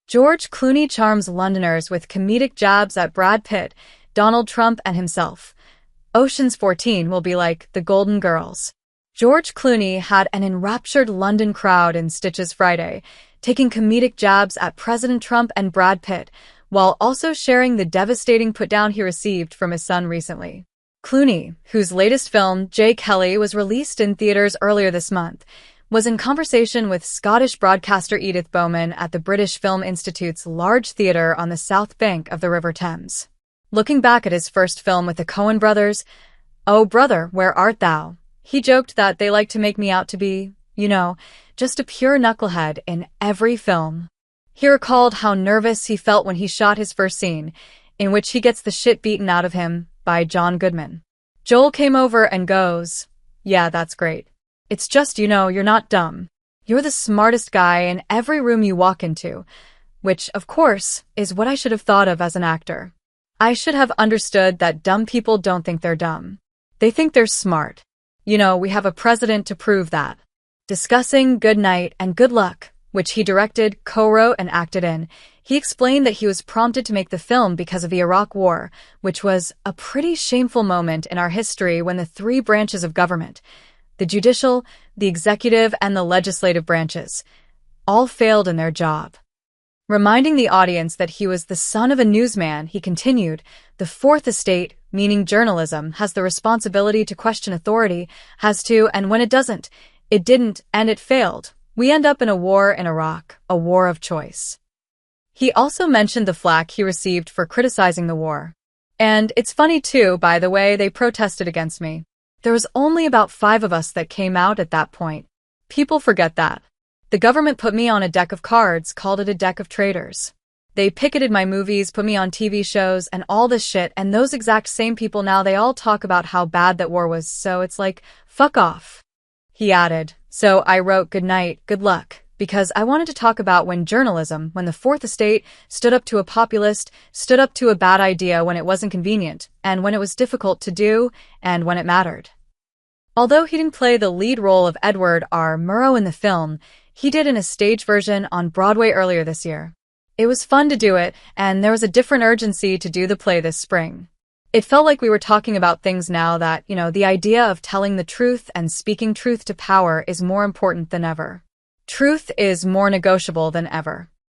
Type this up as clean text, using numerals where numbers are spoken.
George Clooney charms Londoners with comedic jabs at Brad Pitt, Donald Trump, and himself. Ocean's 14 will be like the Golden Girls. George Clooney had an enraptured London crowd in Stitches Friday, taking comedic jabs at President Trump and Brad Pitt, while also sharing the devastating put-down he received from his son recently. Clooney, whose latest film, J. Kelly, was released in theaters earlier this month, was in conversation with Scottish broadcaster Edith Bowman at the British Film Institute's large theatre on the south bank of the River Thames. Looking back at his first film with the Coen brothers, "Oh brother, where art thou?" he joked that they like to make me out to be, just a pure knucklehead in every film. He recalled how nervous he felt when he shot his first scene, in which he gets the shit beaten out of him by John Goodman. Joel came over and goes, "Yeah, that's great. It's just, you're not dumb. You're the smartest guy in every room you walk into," which, of course, is what I should have thought of as an actor. I should have understood that dumb people don't think they're dumb. They think they're smart. We have a president to prove that. Discussing Good Night and Good Luck, which he directed, co-wrote, and acted in, he explained that he was prompted to make the film because of the Iraq War, which was a pretty shameful moment in our history when the three branches of government, the judicial, the executive, and the legislative branches, all failed in their job. Reminding the audience that he was the son of a newsman, he continued, "The fourth estate, meaning journalism, has the responsibility to question authority, has to, and when it doesn't, it didn't, and it failed. We end up in a war in Iraq, a war of choice." He also mentioned the flack he received for criticizing the war. "And it's funny too, by the way, they protested against me. There was only about 5 of us that came out at that point. People forget that. The government put me on a deck of cards, called it a deck of traitors. They picketed my movies, put me on TV shows, and all this shit, and those exact same people now, they all talk about how bad that war was, so it's like, fuck off." He added, "So I wrote Good Night, Good Luck, because I wanted to talk about when journalism, when the fourth estate stood up to a populist, stood up to a bad idea when it wasn't convenient, and when it was difficult to do, and when it mattered." Although he didn't play the lead role of Edward R. Murrow in the film, he did in a stage version on Broadway earlier this year. It was fun to do it, and there was a different urgency to do the play this spring. It felt like we were talking about things now that, the idea of telling the truth and speaking truth to power is more important than ever. Truth is more negotiable than ever.